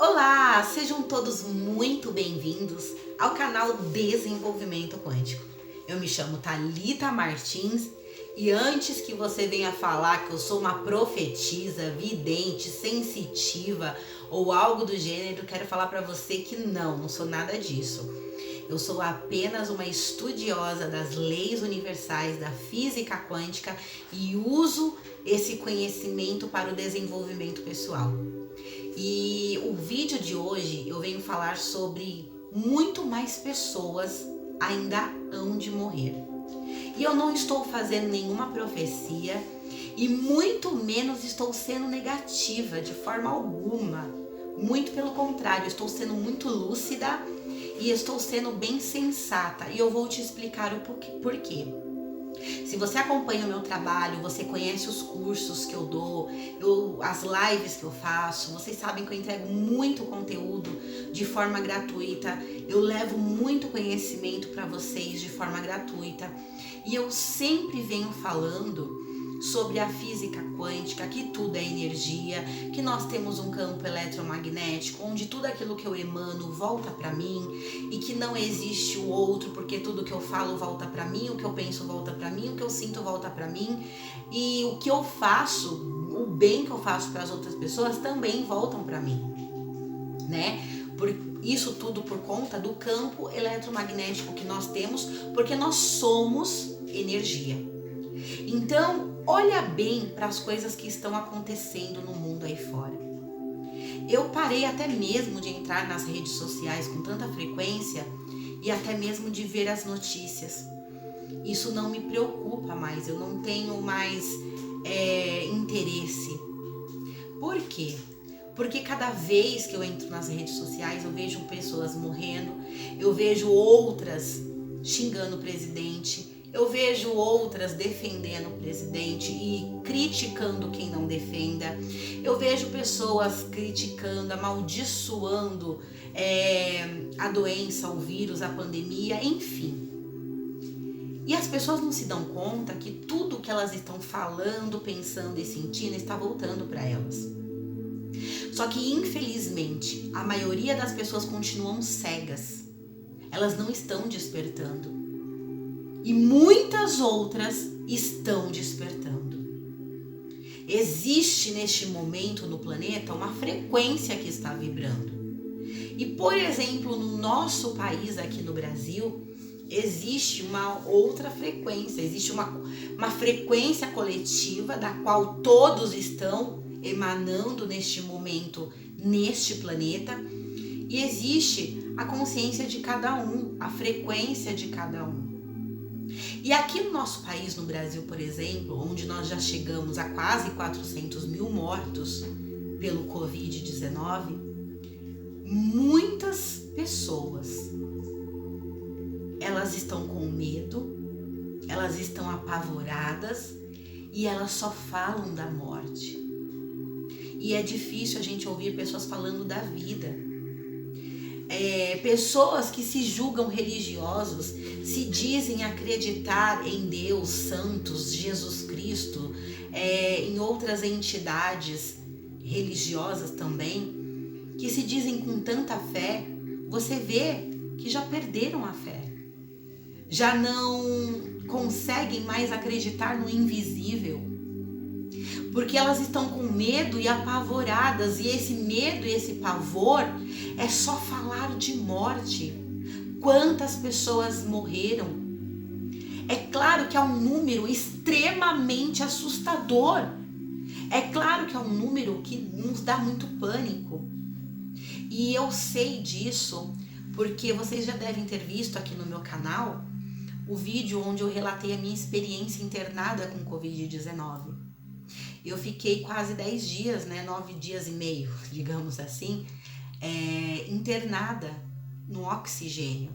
Olá, sejam todos muito bem-vindos ao canal Desenvolvimento Quântico. Eu me chamo Thalita Martins e antes que você venha falar que eu sou uma profetisa, vidente, sensitiva ou algo do gênero, quero falar para você que não sou nada disso. Eu sou apenas uma estudiosa das leis universais da física quântica e uso esse conhecimento para o desenvolvimento pessoal. E o vídeo de hoje eu venho falar sobre muito mais pessoas ainda hão de morrer. E eu não estou fazendo nenhuma profecia e muito menos estou sendo negativa de forma alguma. Muito pelo contrário, estou sendo muito lúcida e estou sendo bem sensata. E eu vou te explicar o porquê. Se você acompanha o meu trabalho, você conhece os cursos que eu dou, as lives que eu faço, vocês sabem que eu entrego muito conteúdo de forma gratuita, eu levo muito conhecimento para vocês de forma gratuita e eu sempre venho falando sobre a física quântica, que tudo é energia, que nós temos um campo eletromagnético, onde tudo aquilo que eu emano volta para mim e que não existe o outro, porque tudo que eu falo volta para mim, o que eu penso volta para mim, o que eu sinto volta para mim e o que eu faço, o bem que eu faço para as outras pessoas também voltam para mim, né? Isso tudo por conta do campo eletromagnético que nós temos, porque nós somos energia. Então, olha bem para as coisas que estão acontecendo no mundo aí fora. Eu parei até mesmo de entrar nas redes sociais com tanta frequência e até mesmo de ver as notícias. Isso não me preocupa mais, eu não tenho mais interesse. Por quê? Porque cada vez que eu entro nas redes sociais eu vejo pessoas morrendo, eu vejo outras xingando o presidente, eu vejo outras defendendo o presidente e criticando quem não defenda. Eu vejo pessoas criticando, amaldiçoando a doença, o vírus, a pandemia, enfim. E as pessoas não se dão conta que tudo que elas estão falando, pensando e sentindo está voltando para elas. Só que, infelizmente, a maioria das pessoas continuam cegas. Elas não estão despertando. E muitas outras estão despertando. Existe neste momento no planeta uma frequência que está vibrando. E, por exemplo, no nosso país, aqui no Brasil, existe uma outra frequência, existe uma frequência coletiva da qual todos estão emanando neste momento, neste planeta, e existe a consciência de cada um, a frequência de cada um. E aqui no nosso país, no Brasil, por exemplo, onde nós já chegamos a quase 400 mil mortos pelo Covid-19, muitas pessoas, elas estão com medo, elas estão apavoradas e elas só falam da morte. E é difícil a gente ouvir pessoas falando da vida. Pessoas que se julgam religiosos, se dizem acreditar em Deus, santos, Jesus Cristo, em outras entidades religiosas também, que se dizem com tanta fé, você vê que já perderam a fé. Já não conseguem mais acreditar no invisível, porque elas estão com medo e apavoradas, e esse medo e esse pavor é só falar de morte. Quantas pessoas morreram? É claro que é um número extremamente assustador. É claro que é um número que nos dá muito pânico. E eu sei disso porque vocês já devem ter visto aqui no meu canal o vídeo onde eu relatei a minha experiência internada com Covid-19. Eu fiquei quase 10 dias, 9 dias e meio, digamos assim, internada no oxigênio.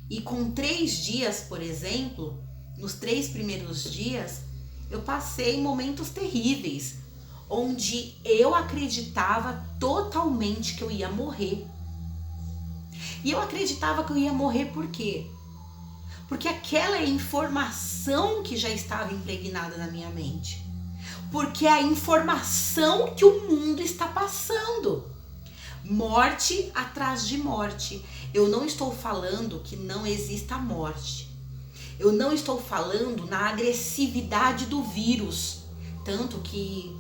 E com 3 dias, por exemplo, nos 3 primeiros dias, eu passei momentos terríveis, onde eu acreditava totalmente que eu ia morrer. E eu acreditava que eu ia morrer por quê? Porque aquela é a informação que já estava impregnada na minha mente. Porque é a informação que o mundo está passando. morte atrás de morte. Eu não estou falando que não exista morte. Eu não estou falando na agressividade do vírus. Tanto que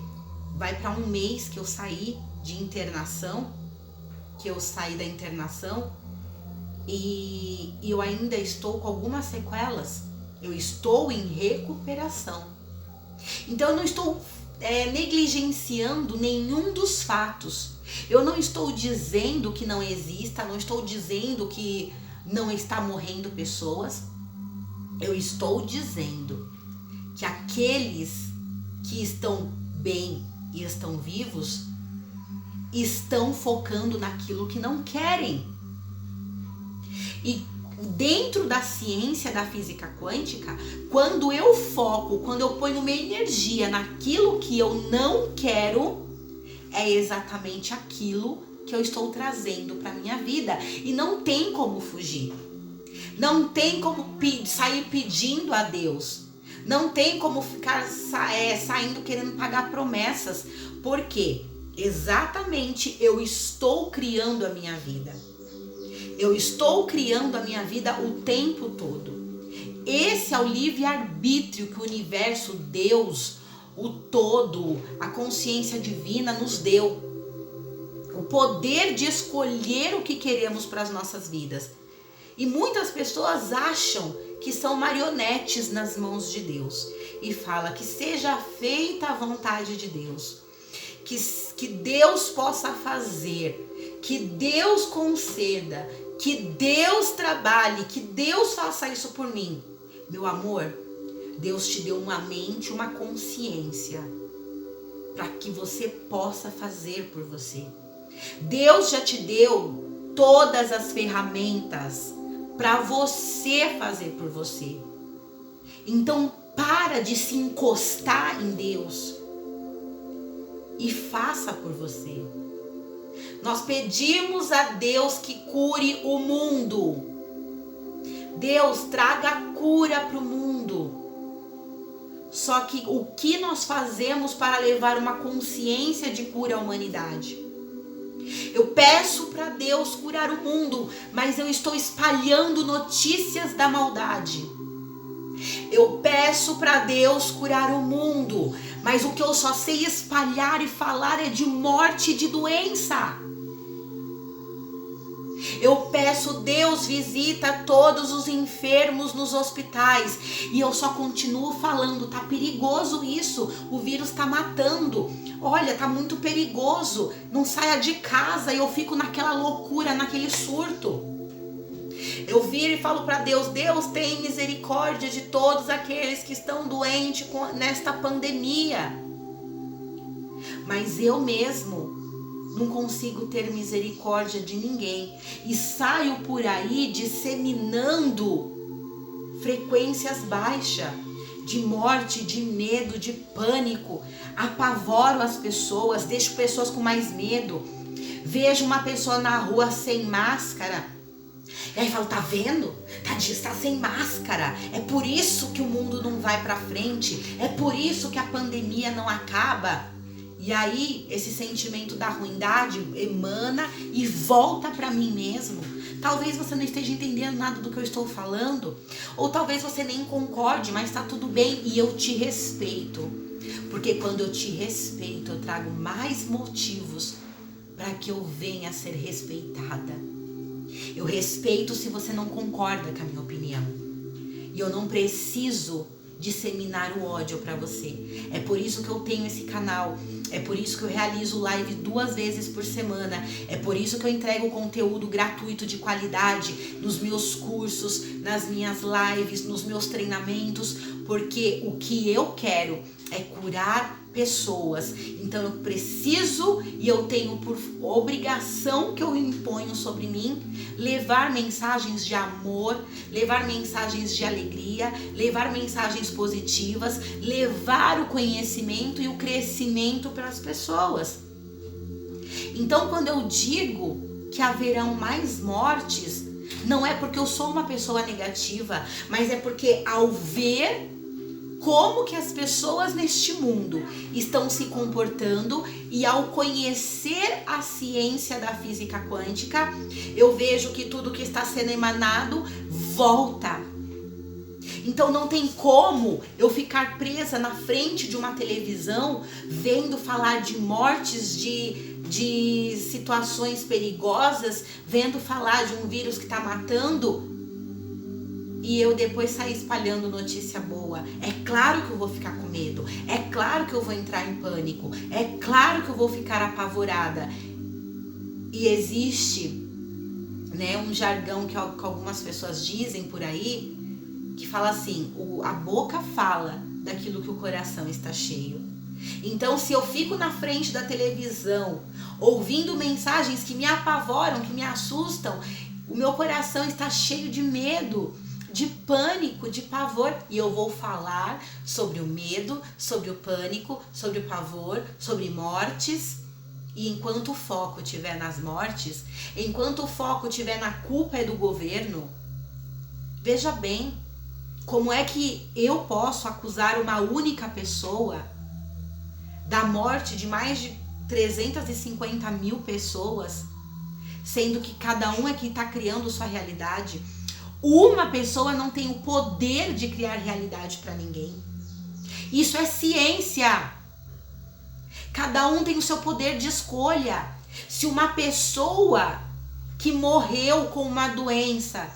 vai para um mês que eu saí de internação, da internação, e eu ainda estou com algumas sequelas. Eu estou em recuperação. Então eu não estou negligenciando nenhum dos fatos. Eu não estou dizendo que não exista, não estou dizendo que não está morrendo pessoas. Eu estou dizendo que aqueles que estão bem e estão vivos estão focando naquilo que não querem. E dentro da ciência da física quântica, quando eu foco, quando eu ponho minha energia naquilo que eu não quero, é exatamente aquilo que eu estou trazendo para minha vida. E não tem como fugir. Não tem como sair pedindo a Deus. Não tem como ficar saindo querendo pagar promessas. Por quê? Exatamente, eu estou criando a minha vida. Eu estou criando a minha vida o tempo todo. Esse é o livre-arbítrio que o universo, Deus, o todo, a consciência divina nos deu. O poder de escolher o que queremos para as nossas vidas. E muitas pessoas acham que são marionetes nas mãos de Deus. E fala que seja feita a vontade de Deus. Que Deus possa fazer. Que Deus conceda. Que Deus trabalhe. Que Deus faça isso por mim. Meu amor, Deus te deu uma mente, uma consciência. Para que você possa fazer por você. Deus já te deu todas as ferramentas para você fazer por você. Então para de se encostar em Deus e faça por você. Nós pedimos a Deus que cure o mundo. Deus, traga cura para o mundo. Só que o que nós fazemos para levar uma consciência de cura à humanidade? Eu peço para Deus curar o mundo, mas eu estou espalhando notícias da maldade. Eu peço para Deus curar o mundo, mas o que eu só sei espalhar e falar é de morte e de doença. Eu peço, Deus, visita todos os enfermos nos hospitais. E eu só continuo falando, tá perigoso isso, o vírus tá matando. Olha, tá muito perigoso, não saia de casa. E eu fico naquela loucura, naquele surto. Eu viro e falo para Deus, Deus, tem misericórdia de todos aqueles que estão doentes nesta pandemia. Mas eu mesmo não consigo ter misericórdia de ninguém. E saio por aí disseminando frequências baixas de morte, de medo, de pânico. Apavoro as pessoas, deixo pessoas com mais medo. Vejo uma pessoa na rua sem máscara. E aí falo, tá vendo? Tadinho, está sem máscara. É por isso que o mundo não vai pra frente. É por isso que a pandemia não acaba. E aí, esse sentimento da ruindade emana e volta para mim mesmo. Talvez você não esteja entendendo nada do que eu estou falando. Ou talvez você nem concorde, mas tá tudo bem e eu te respeito. Porque quando eu te respeito, eu trago mais motivos para que eu venha a ser respeitada. Eu respeito se você não concorda com a minha opinião. E eu não preciso disseminar o ódio para você. É por isso que eu tenho esse canal. É por isso que eu realizo live 2 vezes por semana. É por isso que eu entrego conteúdo gratuito de qualidade nos meus cursos, nas minhas lives, nos meus treinamentos. Porque o que eu quero é curar pessoas. Então eu preciso e eu tenho por obrigação que eu imponho sobre mim levar mensagens de amor, levar mensagens de alegria, levar mensagens positivas, levar o conhecimento e o crescimento para as pessoas. Então quando eu digo que haverão mais mortes, não é porque eu sou uma pessoa negativa, mas é porque ao ver como que as pessoas neste mundo estão se comportando, e ao conhecer a ciência da física quântica, eu vejo que tudo que está sendo emanado volta. Então não tem como eu ficar presa na frente de uma televisão vendo falar de mortes, de situações perigosas, vendo falar de um vírus que está matando, e eu depois sair espalhando notícia boa. É claro que eu vou ficar com medo, é claro que eu vou entrar em pânico, é claro que eu vou ficar apavorada. E existe, né, um jargão que algumas pessoas dizem por aí, que fala assim: a boca fala daquilo que o coração está cheio. Então, se eu fico na frente da televisão ouvindo mensagens que me apavoram, que me assustam, o meu coração está cheio de medo, de pânico, de pavor, e eu vou falar sobre o medo, sobre o pânico, sobre o pavor, sobre mortes. E enquanto o foco estiver nas mortes, enquanto o foco estiver na culpa do governo, veja bem, como é que eu posso acusar uma única pessoa da morte de mais de 350 mil pessoas, sendo que cada um é que está criando sua realidade? Uma pessoa não tem o poder de criar realidade para ninguém. Isso é ciência. Cada um tem o seu poder de escolha. Se uma pessoa que morreu com uma doença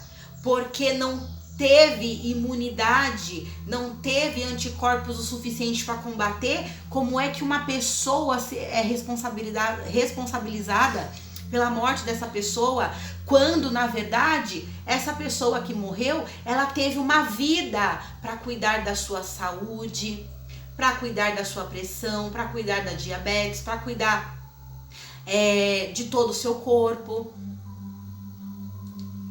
porque não teve imunidade, não teve anticorpos o suficiente para combater, como é que uma pessoa é responsabilizada pela morte dessa pessoa, quando na verdade essa pessoa que morreu, ela teve uma vida para cuidar da sua saúde, para cuidar da sua pressão, para cuidar da diabetes, para cuidar de todo o seu corpo.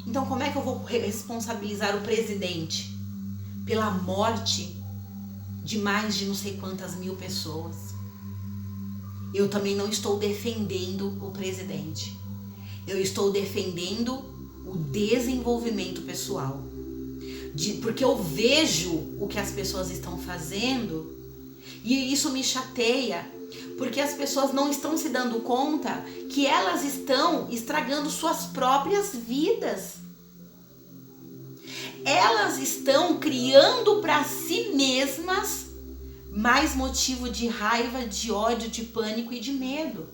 Então como é que eu vou responsabilizar o presidente pela morte de mais de não sei quantas mil pessoas? Eu também não estou defendendo o presidente. Eu estou defendendo o desenvolvimento pessoal. Porque eu vejo o que as pessoas estão fazendo e isso me chateia. Porque as pessoas não estão se dando conta que elas estão estragando suas próprias vidas. Elas estão criando para si mesmas mais motivo de raiva, de ódio, de pânico e de medo.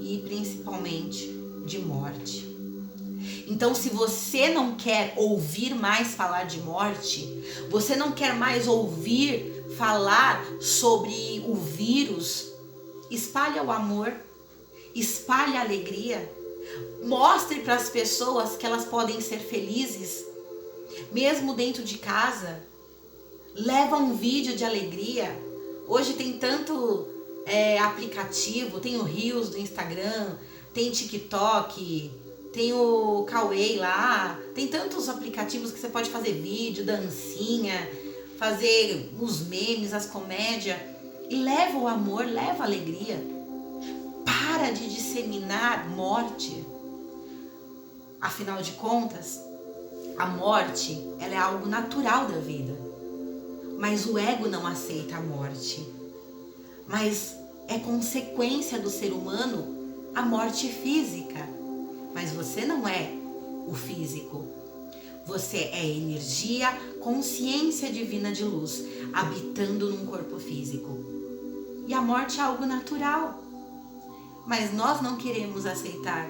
E principalmente de morte. Então, se você não quer ouvir mais falar de morte, você não quer mais ouvir falar sobre o vírus, espalhe o amor, espalhe a alegria, mostre para as pessoas que elas podem ser felizes, mesmo dentro de casa. Leva um vídeo de alegria. Hoje tem tanto aplicativo, tem o Reels do Instagram, tem TikTok, tem o Kawaii lá, tem tantos aplicativos que você pode fazer vídeo, dancinha, fazer os memes, as comédias, e leva o amor, leva a alegria. Para de disseminar morte. Afinal de contas, a morte, ela é algo natural da vida. Mas o ego não aceita a morte. Mas é consequência do ser humano a morte física. Mas você não é o físico. Você é energia, consciência divina de luz, habitando num corpo físico. E a morte é algo natural. Mas nós não queremos aceitar.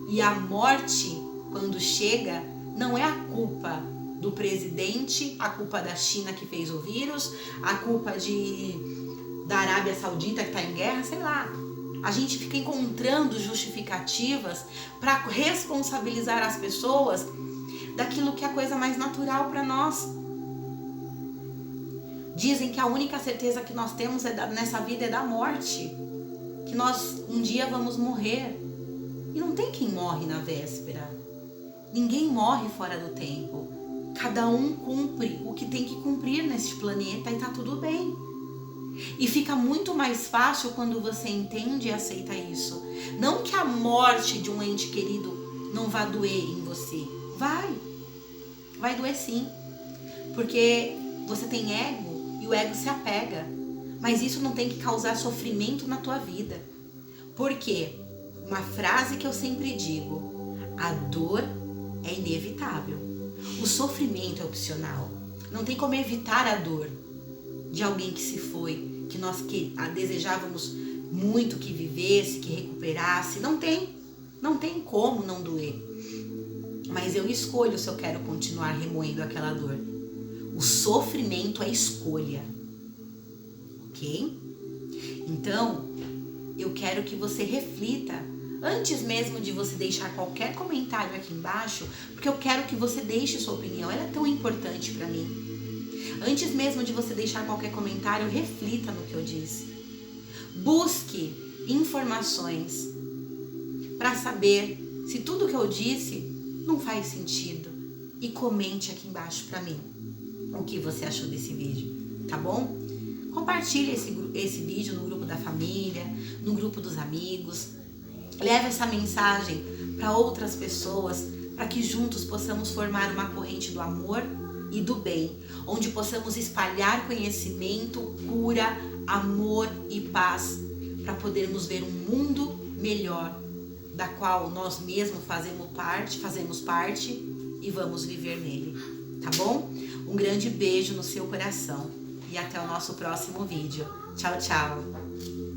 E a morte, quando chega, não é a culpa do presidente, a culpa da China que fez o vírus, a culpa da Arábia Saudita que está em guerra, sei lá. A gente fica encontrando justificativas para responsabilizar as pessoas daquilo que é a coisa mais natural para nós. Dizem que a única certeza que nós temos nessa vida é da morte. Que nós um dia vamos morrer. E não tem quem morre na véspera. Ninguém morre fora do tempo. Cada um cumpre o que tem que cumprir neste planeta e tá tudo bem. E fica muito mais fácil quando você entende e aceita isso. Não que a morte de um ente querido não vá doer em você. Vai doer sim. Porque Você tem ego e o ego se apega. Mas isso não tem que causar sofrimento na tua vida. Por quê? Uma frase que eu sempre digo: a dor é inevitável. O sofrimento é opcional. Não tem como evitar a dor de alguém que se foi, que nós desejávamos muito que vivesse, que recuperasse. Não tem como não doer. Mas eu escolho se eu quero continuar remoendo aquela dor. O sofrimento é escolha. Ok? Então, eu quero que você reflita antes mesmo de você deixar qualquer comentário aqui embaixo, porque eu quero que você deixe sua opinião, ela é tão importante para mim. Antes mesmo de você deixar qualquer comentário, reflita no que eu disse. Busque informações para saber se tudo que eu disse não faz sentido. E comente aqui embaixo para mim o que você achou desse vídeo, tá bom? Compartilhe esse vídeo no grupo da família, no grupo dos amigos. Leve essa mensagem para outras pessoas, para que juntos possamos formar uma corrente do amor e do bem, onde possamos espalhar conhecimento, cura, amor e paz, para podermos ver um mundo melhor, da qual nós mesmos fazemos parte e vamos viver nele, tá bom? Um grande beijo no seu coração e até o nosso próximo vídeo. Tchau, tchau!